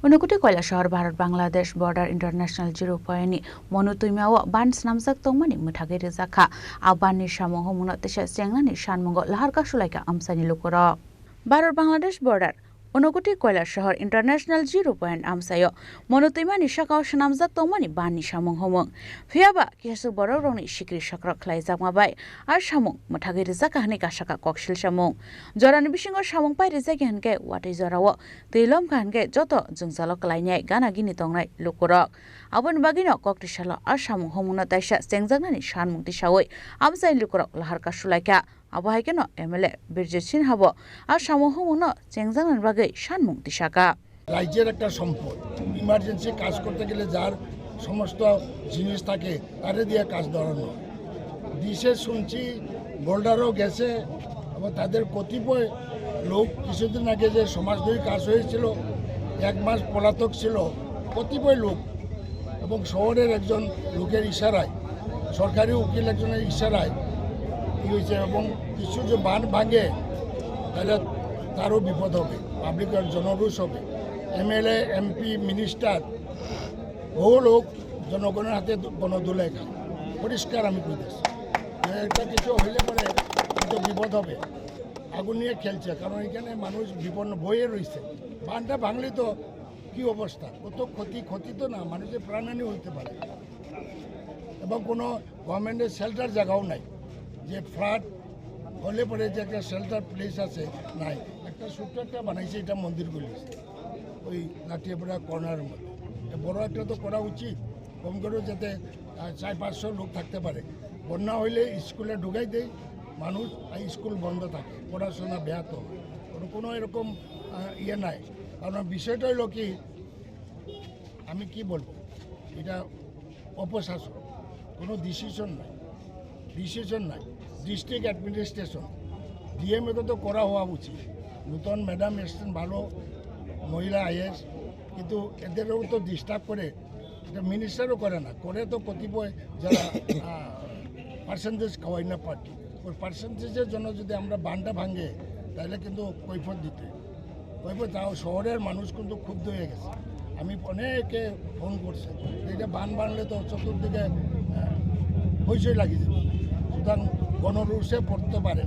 Unakoti Kailashahar Bharat Bangladesh border international zero পয়েন্टनि মনুतुइमाव बान स्नामजाक तंगमानि मुथागै रोजाखा आबाननि सामो हमनो तेसा जेंनानि सानमंग लाहारका सुलाइका आमसानि लुकर Bharat Bangladesh border Unakoti Kailashahar international zero point আমসাयो मनुतुइमानि साकाव स्नामजाक तंगमानि बाननि सामंग हमों फियाबा केसु बरौ रंनि सिक्रि सक्र ख्लाइजाकमाबाय आर सामंग मुथागै रोजाका हनै कासाका कक्सिल सामंग जरानि बिसिङाव सामंग पाइ रोजाकि हनके वाटै जराव दैलम हनके जत जोंजाल क्लाइनाय गाना गिनि तंगनाय लुकरक आबन बागिनो कक्टिसाल आर सामंग हमनो ताइसा जेंजाकनानि सानमंग तिसावै आमसाइ लुकरक लाहारका सुलाइका आबहायकेनो एमएलए बिरजित सिनहाबो आर सामंग हमनो जेंजाकनानि बागै सानमंग तिसाका রাজ্যের একটা সম্পদ ইমার্জেন্সি কাজ করতে গেলে যার সমস্ত জিনিস থাকে তারে দিয়ে কাজ ধরানো দিশে শুনছি বোল্ডারও গেছে এবং তাদের কতিপয় লোক কিছুদিন আগে যে সমাজদ্রোহী কাজ হয়েছিল 1 মাস পলাতক ছিল কতিপয় লোক এবং শহরের একজন লোকের ইশারায় সরকারি উকিল একজনের ইশারায় কি হয়েছে এবং কিছু যে বান ভাঙে তাহলে তারও বিপদ হবে পাবলিকের জনরোষ হবে এমএলএ এমপি মিনিস্টার বহু লোক জনগণের হাতে গণদোলায় খায় পরিষ্কার আমি কইতেছি একটা কিছু হইলে পরে কিন্তু বিপদ হবে আগুন নিয়ে খেলছে কারণ এখানে মানুষ বিপন্ন বয়ে রয়েছে বানটা ভাঙলে তো কী অবস্থা কত ক্ষতি তো না মানুষের প্রাণহানি হইতে পারে এবং কোনো গভর্নমেন্টের শেল্টার জায়গাও নাই যে ফ্লাড হলে পরে যে একটা শেল্টার প্লেস আছে নাই একটা ছোট্ট একটা বানাইছে এটা মন্দিরগুলি ওই লাঠিয়াপাড়া কর্নারের মধ্যে বড় একটা তো করা উচিত কম করেও যাতে 400-500 লোক থাকতে পারে বন্যা হইলে স্কুলে ঢুকাই দেয় মানুষ স্কুল বন্ধ থাকে পড়াশোনা ব্যাহত হয় কোনো এরকম ইয়ে নাই কারণ বিষয়টা হইল কি আমি কি বলবো এটা অপশাসন কোনো ডিসিশন নাই ডিস্ট্রিক্ট অ্যাডমিনিস্ট্রেশন ডিএমএ তো করা হওয়া উচিত নূতন ম্যাডাম এসছেন ভালো মহিলা আইএস কিন্তু এদেরও তো ডিস্টার্ব করে এটা মিনিস্টারও করে না করে তো কতিপয় যারা পার্সেন্টেজ খাওয়াই না পার্টি ওই পার্সেন্টেজের জন্য যদি আমরা বানটা ভাঙে তাহলে কিন্তু কৈফত দিতে তাও শহরের মানুষ কিন্তু ক্ষুব্ধ হয়ে গেছে আমি অনেকে ফোন করছে এটা বান বানলে তো চতুর্দিকে হইচই লাগিয়ে যাবে সুতরাং গণরোষে পড়তে পারে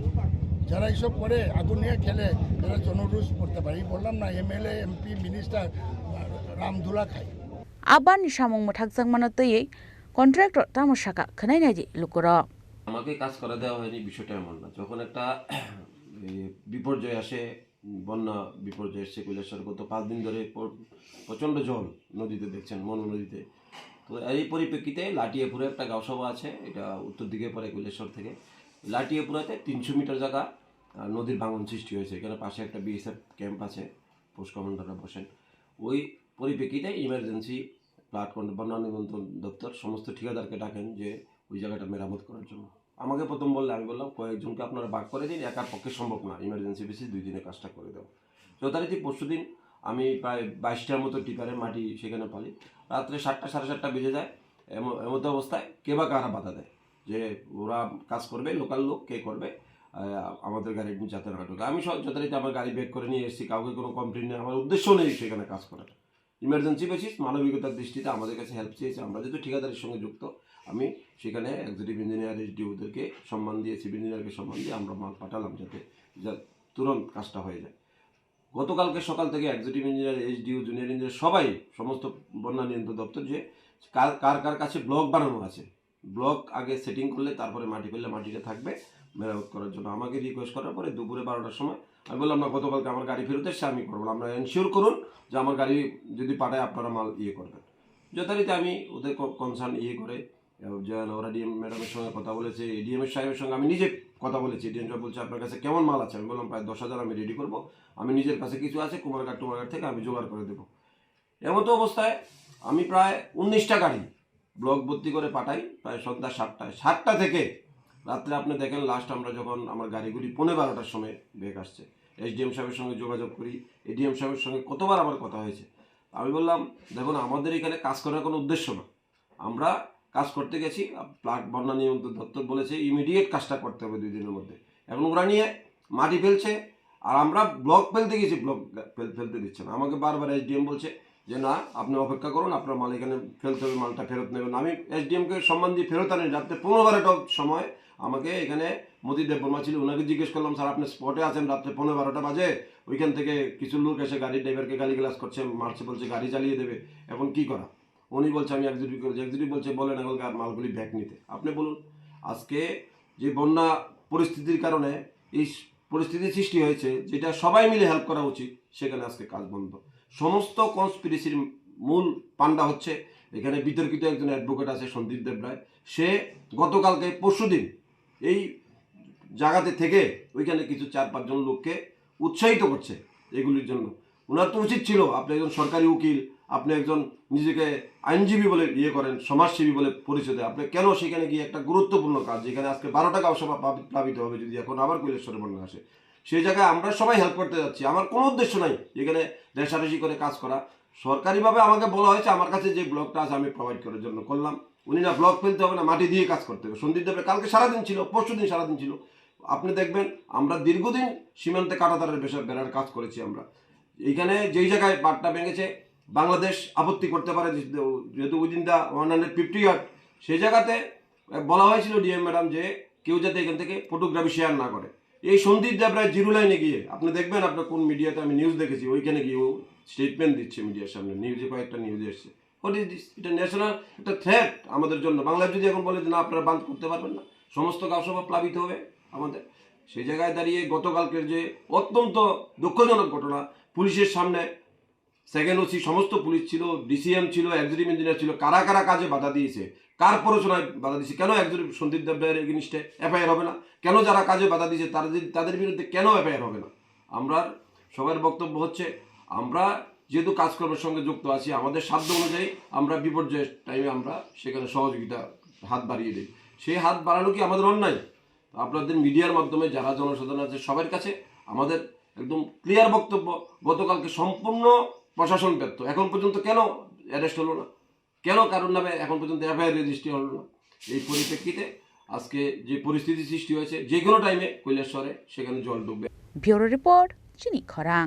যারা এইসব করে আগুন নিয়ে খেলে তারা জনরোষ পড়তে পারে বললাম না এমএলএ এমপি মিনিস্টার রামধুলা খায় আবার সামং মোঠাকজাং মানতই কন্ট্রাক্টর তামসাকা খনাইনাজি লুকর আমাকে কাজ করে দেওয়া হয়নি বিষয়টা এমন না যখন একটা বিপর্যয় আসে বন্যা বিপর্যয় এসছে কৈলাসহর গত 5 দিন ধরে প্রচণ্ড জল নদীতে দেখছেন মনু নদীতে তো এই পরিপ্রেক্ষিতে লাটিয়াপুরে একটা গাঁওসভা আছে এটা উত্তর দিকে পড়ে কৈলাসহর থেকে লাটিয়াপুরাতে 300 মিটার জায়গা নদীর ভাঙন সৃষ্টি হয়েছে এখানে পাশে একটা বিএসএফ ক্যাম্প আছে পোস্ট কমান্ডাররা বসেন ওই পরিপ্রেক্ষিতে ইমার্জেন্সি বন্যা নিয়ন্ত্রণ দপ্তর সমস্ত ঠিকাদারকে ডাকেন যে ওই জায়গাটা মেরামত করার জন্য আমাকে প্রথম বললে আমি বললাম কয়েকজনকে আপনারা ভাগ করে দিন একার পক্ষে সম্ভব না ইমার্জেন্সি বেসিস 2 দিনে কাজটা করে দেবো যথারীতি পরশুদিন আমি প্রায় 22টার মতো টিপারে মাটি সেখানে পালি রাত্রে 7টা 7:30 বেজে যায় এমতো অবস্থায় কে বা কারা বাধা দেয় যে ওরা কাজ করবে লোকাল লোক কে করবে আমাদের গাড়ি যাতে না ঢোকে আমি যথারীতি আমার গাড়ি বেক করে নিয়ে এসেছি কাউকে কোনো কমপ্লেন নেই আমার উদ্দেশ্য নেই সেখানে কাজ করার ইমার্জেন্সি বেসিস মানবিকতার দৃষ্টিতে আমাদের কাছে হেল্প চেয়েছে আমরা যেহেতু ঠিকাদারের সঙ্গে যুক্ত আমি সেখানে এক্সিকিউটিভ ইঞ্জিনিয়ার এসডিওদেরকে সম্মান দিয়ে চিফ ইঞ্জিনিয়ারকে সম্মান দিয়ে আমরা মাল পাঠালাম যাতে তুরন্ত কাজটা হয়ে যায় গতকালকে সকাল থেকে executive engineer SDO junior engineer সবাই সমস্ত বন্যা নিয়ন্ত্রণ দপ্তর যে কার কাছে ব্লক বানানো আছে ব্লক আগে সেটিং করলে তারপরে মাটি ফেললে মাটিটা থাকবে মেরামত করার জন্য আমাকে রিকোয়েস্ট করার পরে দুপুরে 12টার সময় আমি বললাম না গতকালকে আমার গাড়ি ফেরত এসে আমি করবো আমরা এনশিওর করুন যে আমার গাড়ি যদি পাঠায় আপনারা মাল করবেন যথারীতি আমি ওদের কনসার্ন করে ওরা ডিএম ম্যাডামের সঙ্গে কথা বলেছে এডিএমের সাহেবের সঙ্গে আমি নিজে কথা বলেছি এডিএম সাহেব বলছে আপনার কাছে কেমন মাল আছে আমি বললাম প্রায় 10,000 আমি রেডি করবো আমি নিজের কাছে কিছু আছে কুমারঘাট থেকে আমি জোগাড় করে দেবো এমতো অবস্থায় আমি প্রায় 19টা গাড়ি ব্লক ভর্তি করে পাঠাই প্রায় সন্ধ্যা 7টা থেকে রাত্রে আপনি দেখেন লাস্ট আমরা যখন আমার গাড়িগুলি 12:15টার সময় ব্রেক আসছে এসডিএম সাহেবের সঙ্গে যোগাযোগ করি এডিএম সাহেবের সঙ্গে কতবার আমার কথা হয়েছে আমি বললাম দেখুন আমাদের এখানে কাজ করার কোনো উদ্দেশ্য না আমরা কাজ করতে গেছি বন্যা নিয়ন্ত্রণ দপ্তর বলেছে ইমিডিয়েট কাজটা করতে হবে 2 দিনের মধ্যে এখন ওরা নিয়ে মাটি ফেলছে আর আমরা ব্লক ফেলতে গেছি ব্লক ফেলতে দিচ্ছে না আমাকে বারবার এসডিএম বলছে যে না আপনি অপেক্ষা করুন, আপনার মাল এখানে ফেলতে হবে, মালটা ফেরত নেবেন। আমি এসডিএমকে সম্মান দিয়ে ফেরত আনি। রাত্রে 15-12টার সময় আমাকে এখানে মোদি দেববর্মা ছিল, ওনাকে জিজ্ঞেস করলাম স্যার আপনি স্পটে আছেন, রাত্রে 15-12টা বাজে, ওইখান থেকে কিছু লোক এসে গাড়ির ড্রাইভারকে গালিগালাজ করছে, মারছে, বলছে গাড়ি চালিয়ে দেবে, এখন কি করা? উনি বলছে আমি এক্সিকিউটিভ করেছি। এক্সিকিউটিভ বলছে বলেন এখনকার মালগুলি ব্যাক নিতে। আপনি বলুন, আজকে যে বন্যা পরিস্থিতির কারণে এই পরিস্থিতি সৃষ্টি হয়েছে, যেটা সবাই মিলে হেল্প করা উচিত, সেখানে আজকে কাজ বন্ধ। সমস্ত কনস্পিরেসির মূল পান্ডা হচ্ছে এখানে বিতর্কিত একজন অ্যাডভোকেট আছে সন্দীপ দেবরায়। সে গতকালকে পরশুদিন এই জায়গাতে থেকে ওইখানে কিছু 4-5 জন লোককে উৎসাহিত করছে এগুলির জন্য। ওনার তো উচিত ছিল, আপনি একজন সরকারি উকিল, আপনি একজন নিজেকে আইনজীবী বলে ইয়ে করেন, সমাজসেবী বলে পরিচয় দেয়, আপনি কেন সেখানে গিয়ে একটা গুরুত্বপূর্ণ কাজ, যেখানে আজকে 12 টাকা সভা প্লাবিত হবে যদি এখন আবার কৈলাসহরে বন্যা আসে, সেই জায়গায় আমরা সবাই হেল্প করতে যাচ্ছি। আমার কোনো উদ্দেশ্য নাই এখানে রেশারেশি করে কাজ করা। সরকারিভাবে আমাকে বলা হয়েছে আমার কাছে যে ব্লকটা আছে আমি প্রোভাইড করার জন্য করলাম। উনি না ব্লক ফেলতে হবে না, মাটি দিয়ে কাজ করতে হবে। সন্দীপ দেবের কালকে সারাদিন ছিল, পরশুদিন সারাদিন ছিল। আপনি দেখবেন আমরা দীর্ঘদিন সীমান্তে কাঁটাতারের বেড়ার কাজ করেছি। আমরা এইখানে যেই জায়গায় বাঁধটা ভেঙেছে বাংলাদেশ আপত্তি করতে পারে যেহেতু উইদিন দ্য 150 ইয়ার্ড, সেই জায়গাতে বলা হয়েছিল ডিএম ম্যাডাম যে কেউ যাতে এখান থেকে ফটোগ্রাফি শেয়ার না করে। এই সন্দীপ দেবরায় জিরো লাইনে গিয়ে আপনি দেখবেন, আপনার কোন মিডিয়াতে আমি নিউজ দেখেছি, ওইখানে গিয়ে ও স্টেটমেন্ট দিচ্ছে মিডিয়ার সামনে, নিউজে কয়েকটা নিউজে এসছে। What is this? এটা ন্যাশনাল একটা থ্রেট আমাদের জন্য। বাংলাদেশ যদি এখন বলে যে না আপনারা বাঁধ করতে পারবেন না, সমস্ত গাছসভা প্লাবিত হবে আমাদের, সেই জায়গায় দাঁড়িয়ে গতকালকের যে অত্যন্ত দুঃখজনক ঘটনা, পুলিশের সামনে সেকেন্ড ওসি সমস্ত পুলিশ ছিল, ডিসিএম ছিল, এক্সিকিউটিভ ইঞ্জিনিয়ার ছিল, কারা কারা কাজে বাধা দিয়েছে, কার প্ররোচনায় বাধা দিয়েছে, কেন এক্সিকিউটিভ সন্দীপ দেবরায়ের এগেইনস্টে এফআইআর হবে না, কেন যারা কাজে বাধা দিয়েছে তাদের বিরুদ্ধে কেন এফআইআর হবে না? আমরা সবার বক্তব্য হচ্ছে আমরা যেহেতু কাজকর্মের সঙ্গে যুক্ত আছি, আমাদের সাধ্য অনুযায়ী আমরা বিপর্যয়ের টাইমে আমরা সেখানে সহযোগিতা হাত বাড়িয়ে দিই। সেই হাত বাড়ানো কি আমাদের অন্যায়? আপনাদের মিডিয়ার মাধ্যমে যারা জনসাধারণ আছে সবার কাছে আমাদের একদম ক্লিয়ার বক্তব্য, গতকালকে সম্পূর্ণ প্রশাসন ব্যর্থ। এখন পর্যন্ত কেন অ্যারেস্ট হলো না, কেন কারোর নামে এখন পর্যন্ত এফআইআর রেজিস্ট্রি হলো না? এই পরিপ্রেক্ষিতে আজকে যে পরিস্থিতি সৃষ্টি হয়েছে, যে কোনো টাইমে কৈলাসহরে সেখানে জল ঢুকবে। ব্যুরো রিপোর্ট, চিনি খরাং।